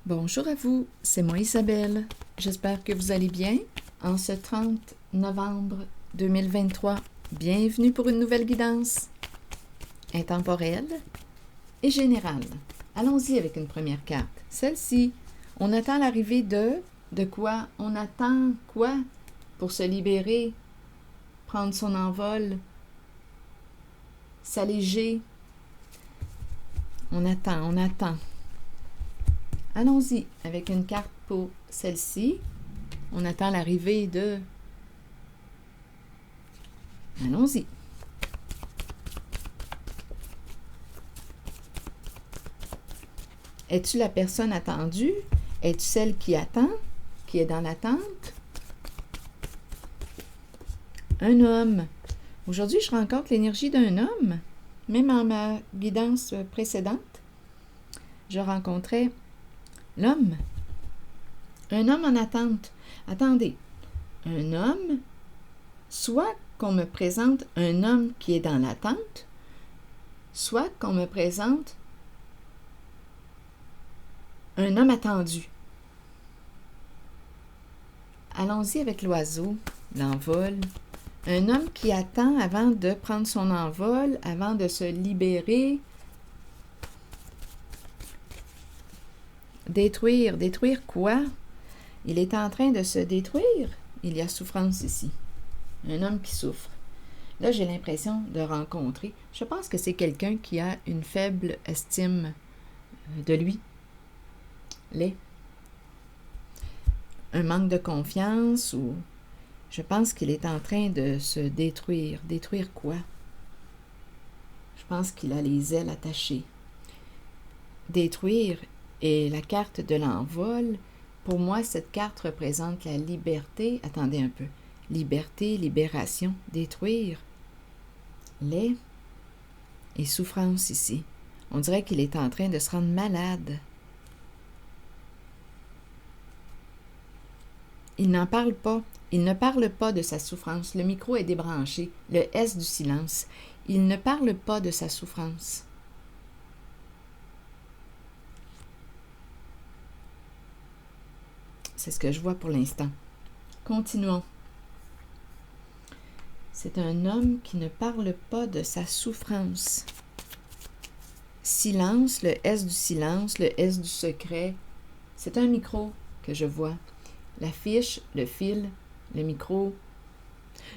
Bonjour à vous, c'est moi Isabelle. J'espère que vous allez bien. En ce 30 novembre 2023, bienvenue pour une nouvelle guidance intemporelle et générale. Allons-y avec une première carte. Celle-ci, on attend l'arrivée de quoi? On attend quoi pour se libérer, prendre son envol, s'alléger. On attend. Allons-y avec une carte pour celle-ci. On attend l'arrivée de... Allons-y. Es-tu la personne attendue? Es-tu celle qui attend? Qui est dans l'attente? Un homme. Aujourd'hui, je rencontre l'énergie d'un homme. Même en ma guidance précédente, je rencontrais l'homme. Un homme en attente. Attendez. Un homme, soit qu'on me présente un homme qui est dans l'attente, soit qu'on me présente un homme attendu. Allons-y avec l'oiseau, l'envol. Un homme qui attend avant de prendre son envol, avant de se libérer. Détruire. Détruire quoi? Il est en train de se détruire. Il y a souffrance ici. Un homme qui souffre. Là, j'ai l'impression de rencontrer. Je pense que c'est quelqu'un qui a une faible estime de lui. Un manque de confiance ou... Je pense qu'il est en train de se détruire. Détruire quoi? Je pense qu'il a les ailes attachées. Détruire et la carte de l'envol. Pour moi, cette carte représente la liberté. Attendez un peu. Liberté, libération, détruire. Et souffrance ici. On dirait qu'il est en train de se rendre malade. Il n'en parle pas. Il ne parle pas de sa souffrance. Le micro est débranché. Le S du silence. Il ne parle pas de sa souffrance. C'est ce que je vois pour l'instant. Continuons. C'est un homme qui ne parle pas de sa souffrance. Silence, le S du silence, le S du secret. C'est un micro que je vois. La fiche, le fil, le micro.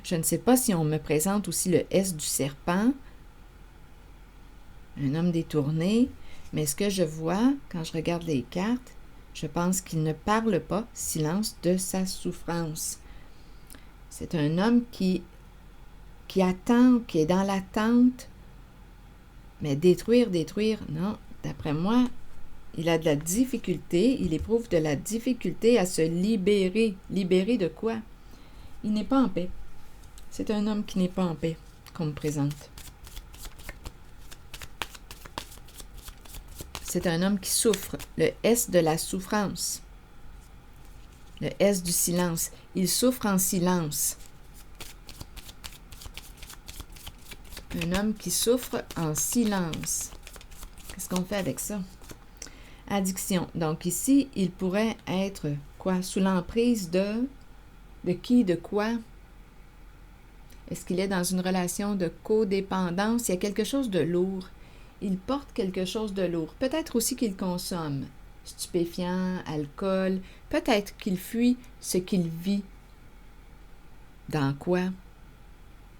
Je ne sais pas si on me présente aussi le S du serpent. Un homme détourné. Mais ce que je vois quand je regarde les cartes, je pense qu'il ne parle pas, silence, de sa souffrance. C'est un homme qui attend, qui est dans l'attente. Mais détruire, non. D'après moi, il a de la difficulté, il éprouve de la difficulté à se libérer. Libérer de quoi? Il n'est pas en paix. C'est un homme qui n'est pas en paix, qu'on me présente. C'est un homme qui souffre. Le S de la souffrance. Le S du silence. Il souffre en silence. Un homme qui souffre en silence. Qu'est-ce qu'on fait avec ça? Addiction. Donc ici, il pourrait être quoi? Sous l'emprise de qui, de quoi? Est-ce qu'il est dans une relation de codépendance? Il y a quelque chose de lourd. Il porte quelque chose de lourd. Peut-être aussi qu'il consomme. Stupéfiants, alcool. Peut-être qu'il fuit ce qu'il vit. Dans quoi?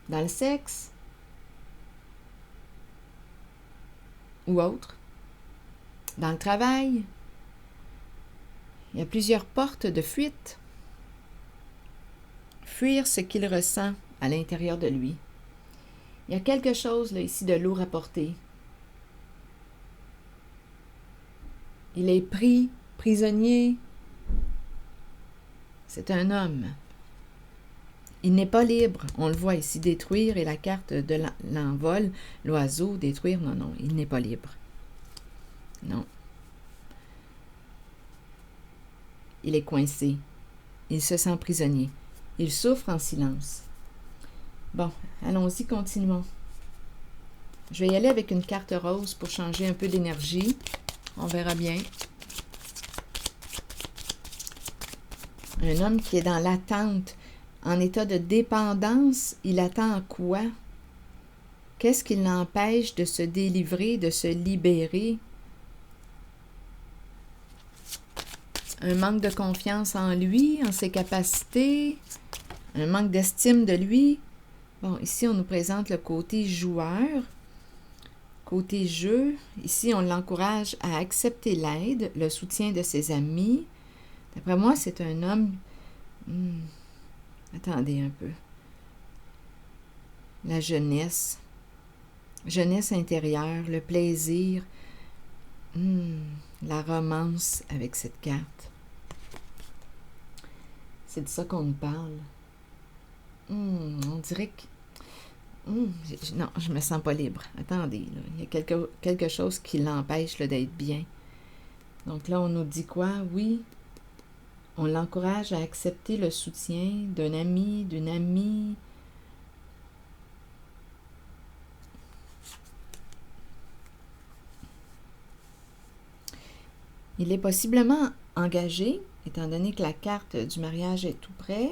Dans le sexe? Ou autre? Dans le travail? Il y a plusieurs portes de fuite. Fuir ce qu'il ressent à l'intérieur de lui. Il y a quelque chose là, ici de lourd à porter. Il est pris, prisonnier. C'est un homme. Il n'est pas libre. On le voit ici, détruire et la carte de l'envol, l'oiseau, détruire. Non, il n'est pas libre. Non. Il est coincé. Il se sent prisonnier. Il souffre en silence. Bon, allons-y, continuons. Je vais y aller avec une carte rose pour changer un peu d'énergie. On verra bien. Un homme qui est dans l'attente, en état de dépendance, il attend quoi? Qu'est-ce qui l'empêche de se délivrer, de se libérer? Un manque de confiance en lui, en ses capacités, un manque d'estime de lui. Bon, ici, on nous présente le côté joueur, côté jeu. Ici, on l'encourage à accepter l'aide, le soutien de ses amis. D'après moi, c'est un homme... Attendez un peu. La jeunesse. Jeunesse intérieure, le plaisir. La romance avec cette carte. C'est de ça qu'on nous parle. On dirait que... non, je me sens pas libre. Attendez, là. Il y a quelque chose qui l'empêche d'être bien. Donc là, on nous dit quoi? Oui, on l'encourage à accepter le soutien d'un ami, d'une amie. Il est possiblement engagé, étant donné que la carte du mariage est tout près.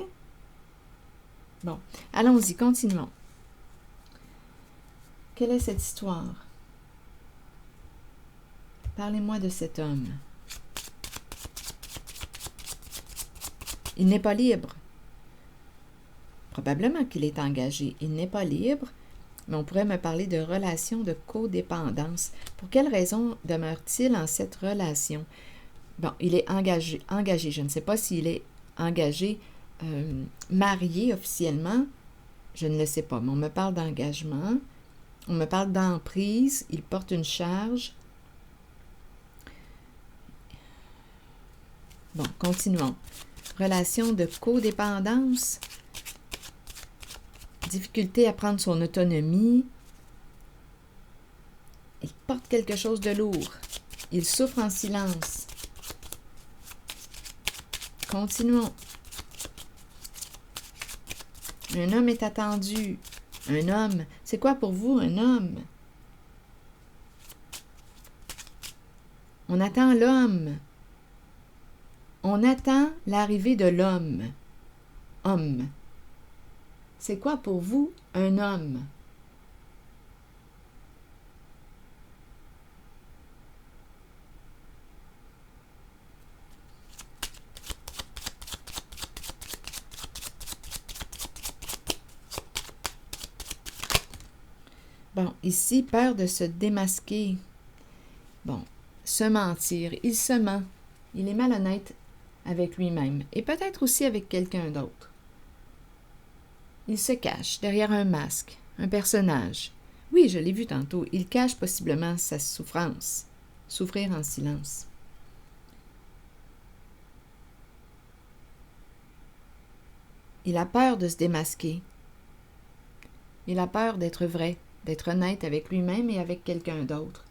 Bon, allons-y, continuons. Quelle est cette histoire? Parlez-moi de cet homme. Il n'est pas libre. Probablement qu'il est engagé. Il n'est pas libre, mais on pourrait me parler de relation de codépendance. Pour quelle raison demeure-t-il en cette relation? Bon, il est engagé. Je ne sais pas s'il est engagé, marié officiellement. Je ne le sais pas, mais on me parle d'engagement. On me parle d'emprise. Il porte une charge. Bon, continuons. Relation de codépendance. Difficulté à prendre son autonomie. Il porte quelque chose de lourd. Il souffre en silence. Continuons. Un homme est attendu. Un homme. C'est quoi pour vous un homme? On attend l'homme. On attend l'arrivée de l'homme. Homme. C'est quoi pour vous un homme? Bon, ici, peur de se démasquer. Bon, se mentir. Il se ment. Il est malhonnête avec lui-même et peut-être aussi avec quelqu'un d'autre. Il se cache derrière un masque, un personnage. Oui, je l'ai vu tantôt, il cache possiblement sa souffrance, souffrir en silence. Il a peur de se démasquer. Il a peur d'être vrai, d'être honnête avec lui-même et avec quelqu'un d'autre.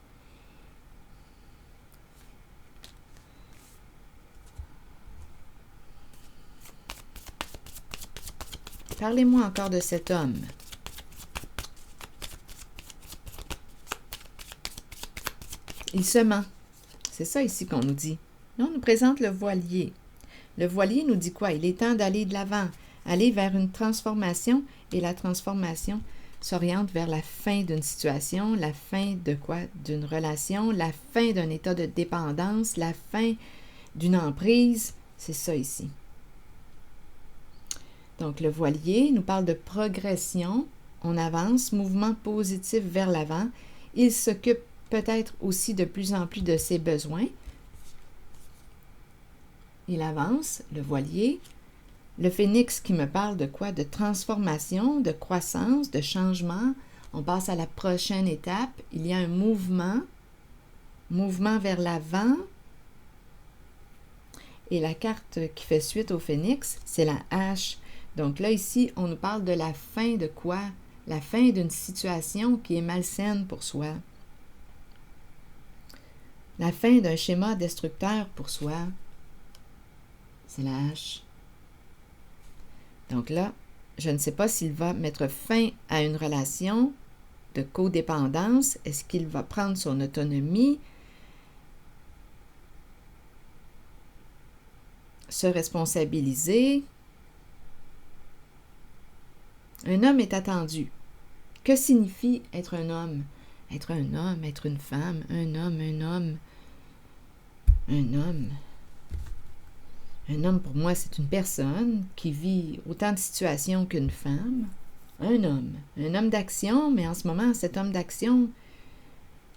Parlez-moi encore de cet homme. Il se ment. C'est ça ici qu'on nous dit. Là, on nous présente le voilier. Le voilier nous dit quoi? Il est temps d'aller de l'avant, aller vers une transformation, et la transformation s'oriente vers la fin d'une situation, la fin de quoi? D'une relation, la fin d'un état de dépendance, la fin d'une emprise. C'est ça ici. Donc, le voilier nous parle de progression. On avance, mouvement positif vers l'avant. Il s'occupe peut-être aussi de plus en plus de ses besoins. Il avance, le voilier. Le phénix qui me parle de quoi? De transformation, de croissance, de changement. On passe à la prochaine étape. Il y a un mouvement vers l'avant. Et la carte qui fait suite au phénix, c'est la hache. Donc là, ici, on nous parle de la fin de quoi? La fin d'une situation qui est malsaine pour soi. La fin d'un schéma destructeur pour soi. C'est la hache. Donc là, je ne sais pas s'il va mettre fin à une relation de codépendance. Est-ce qu'il va prendre son autonomie? se responsabiliser. Un homme est attendu. Que signifie être un homme? Être un homme, être une femme, un homme, un homme. Un homme. Un homme, pour moi, c'est une personne qui vit autant de situations qu'une femme. Un homme d'action, mais en ce moment, cet homme d'action,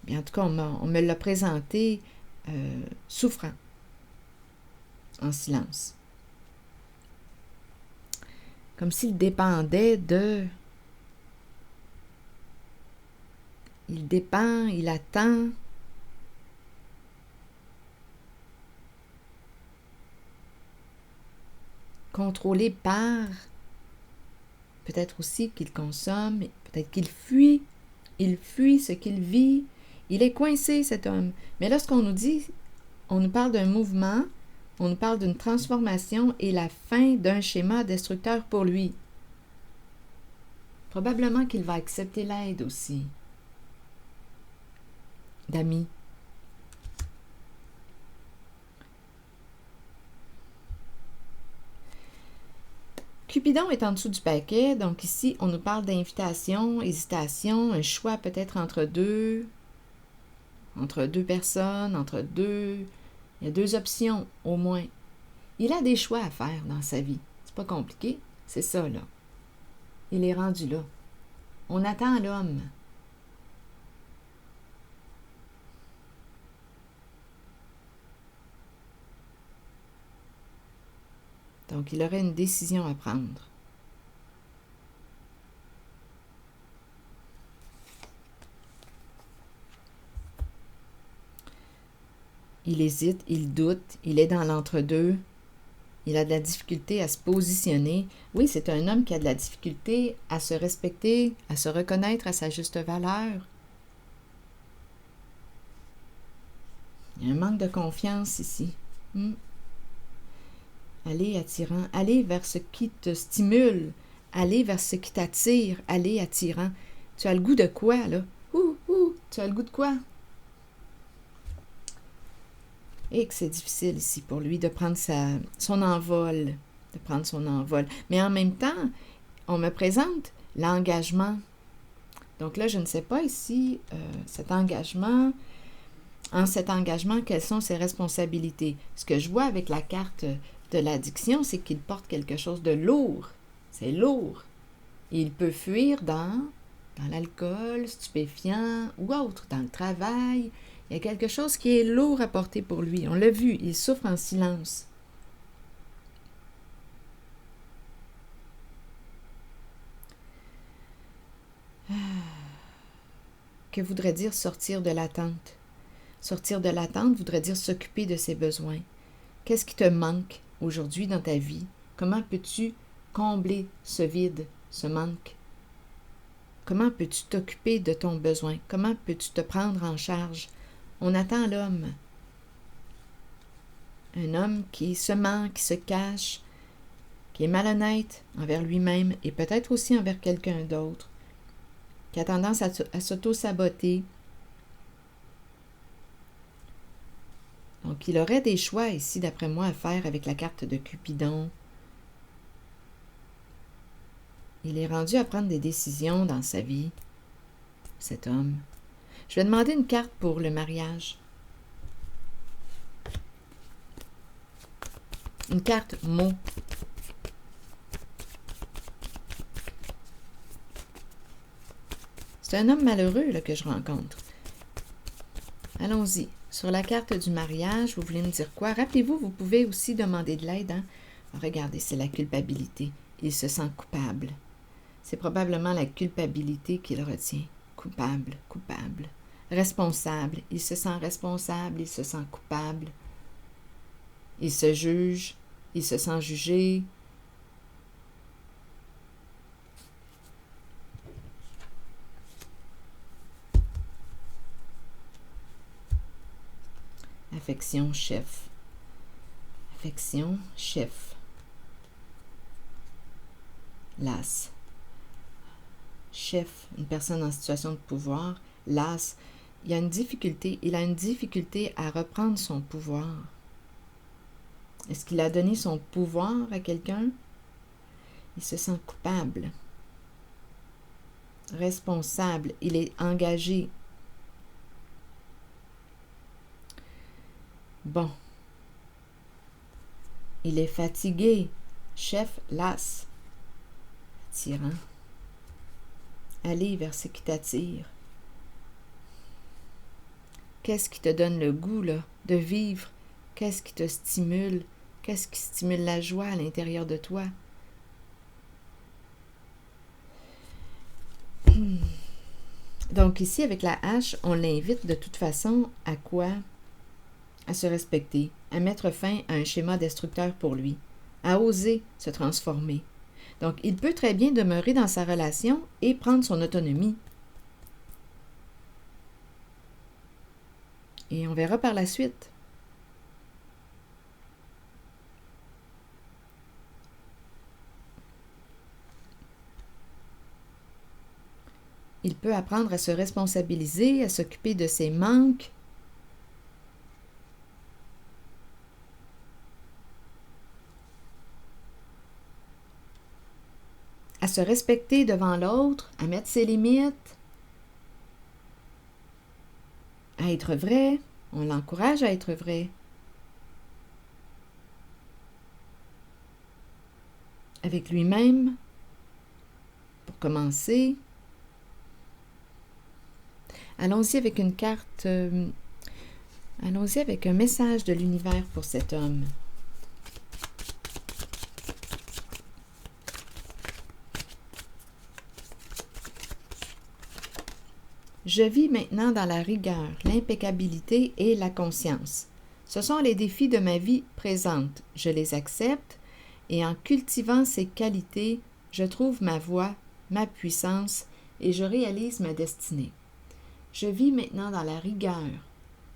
bien, en tout cas, on me l'a présenté souffrant, en silence. Comme s'il dépendait de... Il dépend, il attend. Contrôlé par... Peut-être aussi qu'il consomme, peut-être qu'il fuit. Il fuit ce qu'il vit. Il est coincé, cet homme. Mais lorsqu'on nous dit, on nous parle d'un mouvement, on nous parle d'une transformation et la fin d'un schéma destructeur pour lui. Probablement qu'il va accepter l'aide aussi d'amis. Cupidon est en dessous du paquet, donc ici, on nous parle d'invitation, hésitation, un choix peut-être entre deux personnes, il y a deux options au moins. Il a des choix à faire dans sa vie. C'est pas compliqué, c'est ça là. Il est rendu là. On attend l'homme. Donc, il aurait une décision à prendre. Il hésite, il doute, il est dans l'entre-deux. Il a de la difficulté à se positionner. Oui, c'est un homme qui a de la difficulté à se respecter, à se reconnaître à sa juste valeur. Il y a un manque de confiance ici. Allez attirant, allez vers ce qui te stimule, allez vers ce qui t'attire, allez attirant. Tu as le goût de quoi, là? Tu as le goût de quoi? Et que c'est difficile ici pour lui de prendre son envol, Mais en même temps, on me présente l'engagement. Donc là, je ne sais pas ici, en cet engagement, quelles sont ses responsabilités. Ce que je vois avec la carte de l'addiction, c'est qu'il porte quelque chose de lourd. C'est lourd. Et il peut fuir dans l'alcool, stupéfiant ou autre, dans le travail. Il y a quelque chose qui est lourd à porter pour lui. On l'a vu, il souffre en silence. Que voudrait dire sortir de l'attente? Sortir de l'attente voudrait dire s'occuper de ses besoins. Qu'est-ce qui te manque aujourd'hui dans ta vie? Comment peux-tu combler ce vide, ce manque? Comment peux-tu t'occuper de ton besoin? Comment peux-tu te prendre en charge? On attend l'homme. Un homme qui se ment, qui se cache, qui est malhonnête envers lui-même et peut-être aussi envers quelqu'un d'autre, qui a tendance à s'auto-saboter. Donc, il aurait des choix ici, d'après moi, à faire avec la carte de Cupidon. Il est rendu à prendre des décisions dans sa vie, cet homme. Je vais demander une carte pour le mariage. Une carte mot. C'est un homme malheureux là, que je rencontre. Allons-y. Sur la carte du mariage, vous voulez me dire quoi? Rappelez-vous, vous pouvez aussi demander de l'aide. Hein? Regardez, c'est la culpabilité. Il se sent coupable. C'est probablement la culpabilité qu'il retient. Coupable. Responsable. Il se sent responsable, il se sent coupable. Il se juge, il se sent jugé. Affection, chef. Affection, chef. L'as. Chef, une personne en situation de pouvoir. L'as, il a une difficulté à reprendre son pouvoir. Est-ce qu'il a donné son pouvoir à quelqu'un? Il se sent coupable, responsable, il est engagé. Bon. Il est fatigué, chef las, attirant. Aller vers ce qui t'attire. Qu'est-ce qui te donne le goût, là, de vivre? Qu'est-ce qui te stimule? Qu'est-ce qui stimule la joie à l'intérieur de toi? Donc ici, avec la hache, on l'invite de toute façon à quoi? À se respecter, à mettre fin à un schéma destructeur pour lui, à oser se transformer. Donc, il peut très bien demeurer dans sa relation et prendre son autonomie. Et on verra par la suite. Il peut apprendre à se responsabiliser, à s'occuper de ses manques. À se respecter devant l'autre, à mettre ses limites, à être vrai. On l'encourage à être vrai. Avec lui-même, pour commencer. Allons-y avec une carte, allons-y avec un message de l'univers pour cet homme. Je vis maintenant dans la rigueur, l'impeccabilité et la conscience. Ce sont les défis de ma vie présente. Je les accepte et en cultivant ces qualités, je trouve ma voie, ma puissance et je réalise ma destinée. Je vis maintenant dans la rigueur,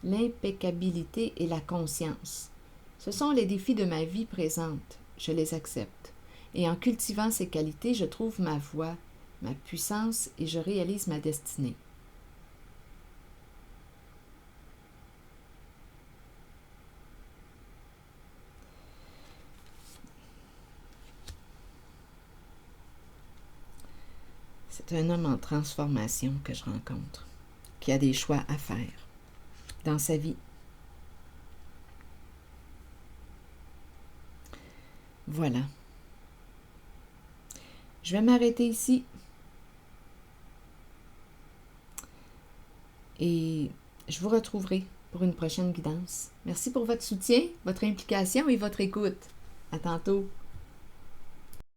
l'impeccabilité et la conscience. Ce sont les défis de ma vie présente. Je les accepte. Et en cultivant ces qualités, je trouve ma voie, ma puissance et je réalise ma destinée. C'est un homme en transformation que je rencontre, qui a des choix à faire dans sa vie. Voilà. Je vais m'arrêter ici. Et je vous retrouverai pour une prochaine guidance. Merci pour votre soutien, votre implication et votre écoute. À tantôt.